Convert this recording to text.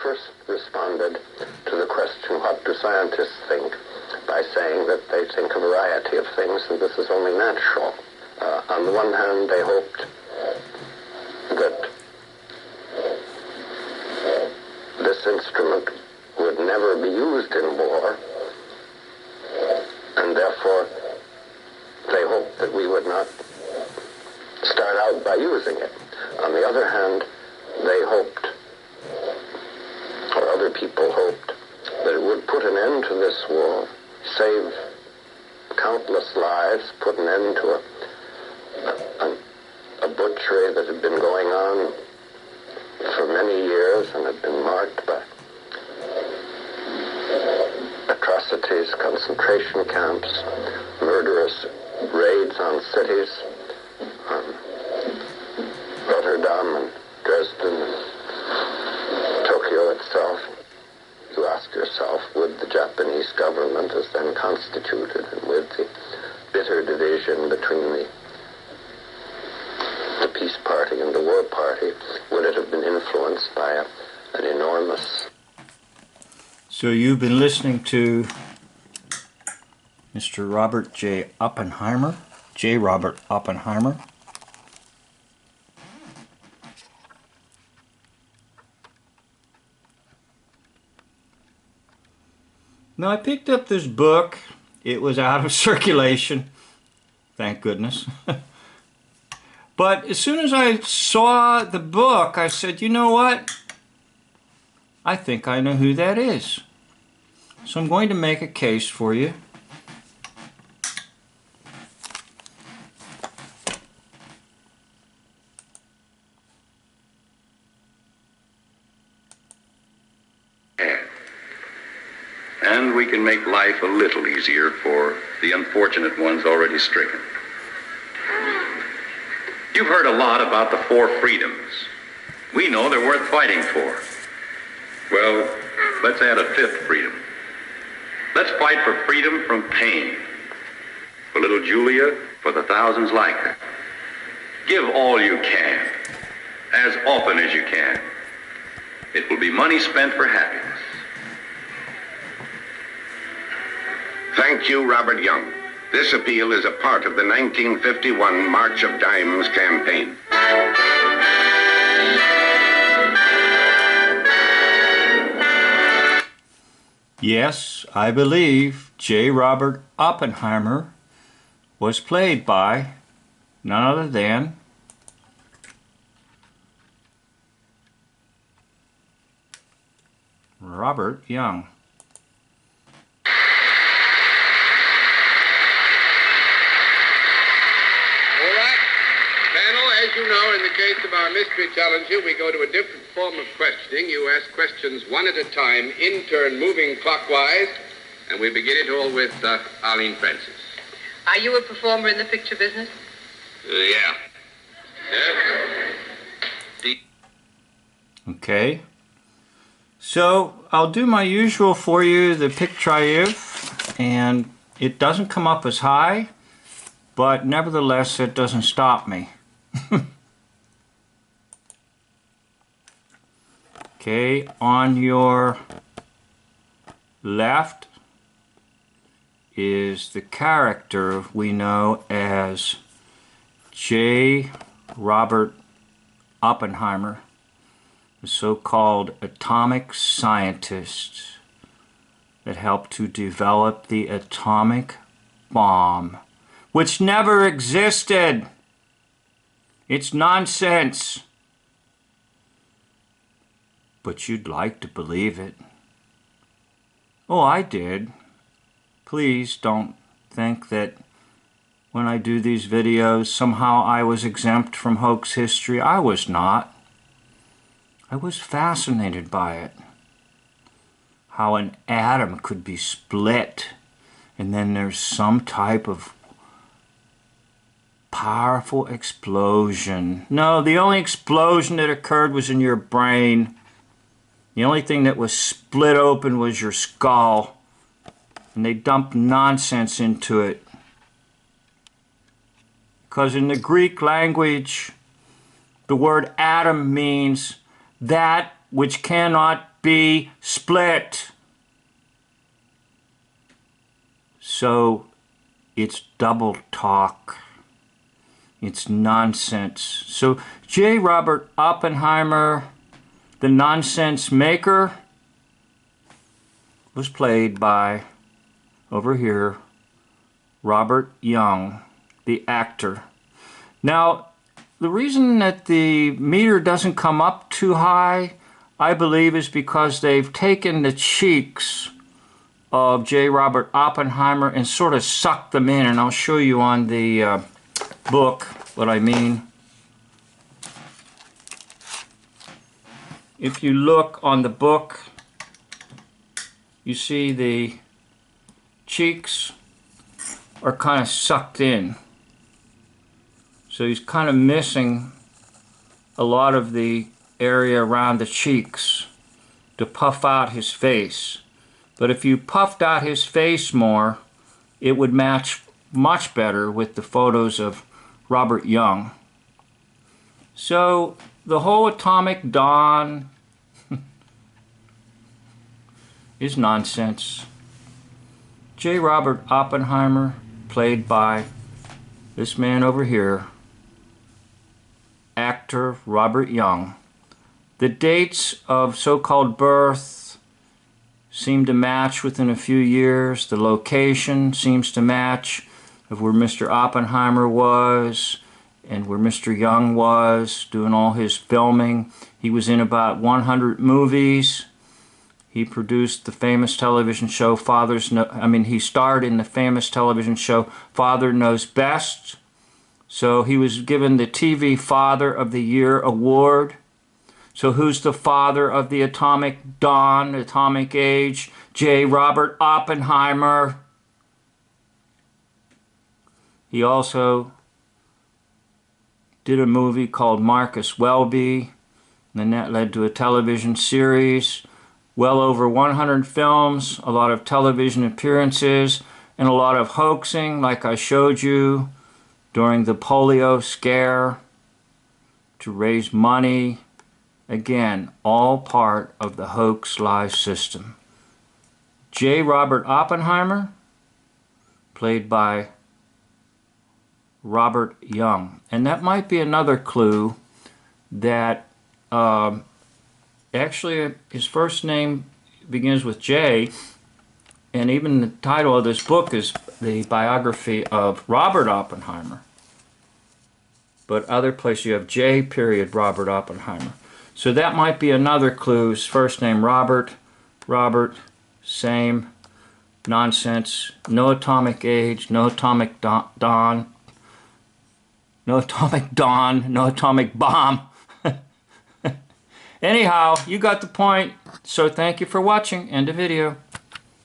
first responded to the question, what do scientists think, by saying that they think a variety of things and this is only natural. On the one hand, they hoped that this instrument would never be used in war, and therefore they hoped that we would not start out by using it. On the other hand, they hoped, or other people hoped, that it would put an end to this war, save countless lives, put an end to a butchery that had been going on for many years and had been marked by atrocities, concentration camps, murderous raids on cities, on Rotterdam and Dresden and Tokyo itself. You ask yourself, would the Japanese government, as then constituted, and with the bitter division between the peace party and the war party, would it have been influenced by an enormous... So you've been listening to Mr. Robert J. Oppenheimer, J. Robert Oppenheimer. Now, I picked up this book. It was out of circulation, thank goodness. But as soon as I saw the book, I said, you know what? I think I know who that is. So I'm going to make a case for you. And we can make life a little easier for the unfortunate ones already stricken. You've heard a lot about the 4 freedoms. We know they're worth fighting for. Well, let's add a 5th freedom. Let's fight for freedom from pain. For little Julia, for the thousands like her. Give all you can, as often as you can. It will be money spent for happiness. Thank you, Robert Young. This appeal is a part of the 1951 March of Dimes campaign. Yes, I believe J. Robert Oppenheimer was played by none other than Robert Young. You know, in the case of our mystery challenger, we go to a different form of questioning. You ask questions one at a time, in turn, moving clockwise, and we begin it all with Arlene Francis. Are you a performer in the picture business? Yeah. Yes. Okay. So I'll do my usual for you, the pick try-if, and it doesn't come up as high, but nevertheless, it doesn't stop me. Okay, on your left is the character we know as J. Robert Oppenheimer, the so-called atomic scientist that helped to develop the atomic bomb, which never existed. It's nonsense. But you'd like to believe it. Oh, I did. Please don't think that when I do these videos, somehow I was exempt from hoax history. I was not. I was fascinated by it. How an atom could be split, and then there's some type of powerful explosion. No, the only explosion that occurred was in your brain. The only thing that was split open was your skull. And they dumped nonsense into it. Because in the Greek language, the word atom means that which cannot be split. So it's double talk. It's nonsense. So J. Robert Oppenheimer, the nonsense maker, was played by, over here, Robert Young, the actor. Now, the reason that the meter doesn't come up too high, I believe, is because they've taken the cheeks of J. Robert Oppenheimer and sort of sucked them in, and I'll show you on the book what I mean. If you look on the book, you see the cheeks are kind of sucked in. So he's kind of missing a lot of the area around the cheeks to puff out his face. But if you puffed out his face more, it would match much better with the photos of Robert Young. So the whole atomic dawn is nonsense. J. Robert Oppenheimer, played by this man over here, actor Robert Young. The dates of so-called birth seem to match within a few years. The location seems to match of where Mr. Oppenheimer was and where Mr. Young was doing all his filming. He was in about 100 movies. He produced the famous television show he starred in the famous television show Father Knows Best. So he was given the TV Father of the Year award. So who's the father of the atomic dawn, atomic age? J. Robert Oppenheimer. He also did a movie called Marcus Welby, and then that led to a television series. Well over 100 films, a lot of television appearances, and a lot of hoaxing, like I showed you during the polio scare to raise money. Again, all part of the hoax lie system. J. Robert Oppenheimer, played by Robert Young. And that might be another clue that actually his first name begins with J, and even the title of this book is the biography of Robert Oppenheimer. But other places you have J. period Robert Oppenheimer. So that might be another clue. His first name Robert, same nonsense, no atomic age, no atomic dawn, no atomic bomb. Anyhow, you got the point. So thank you for watching. End of video.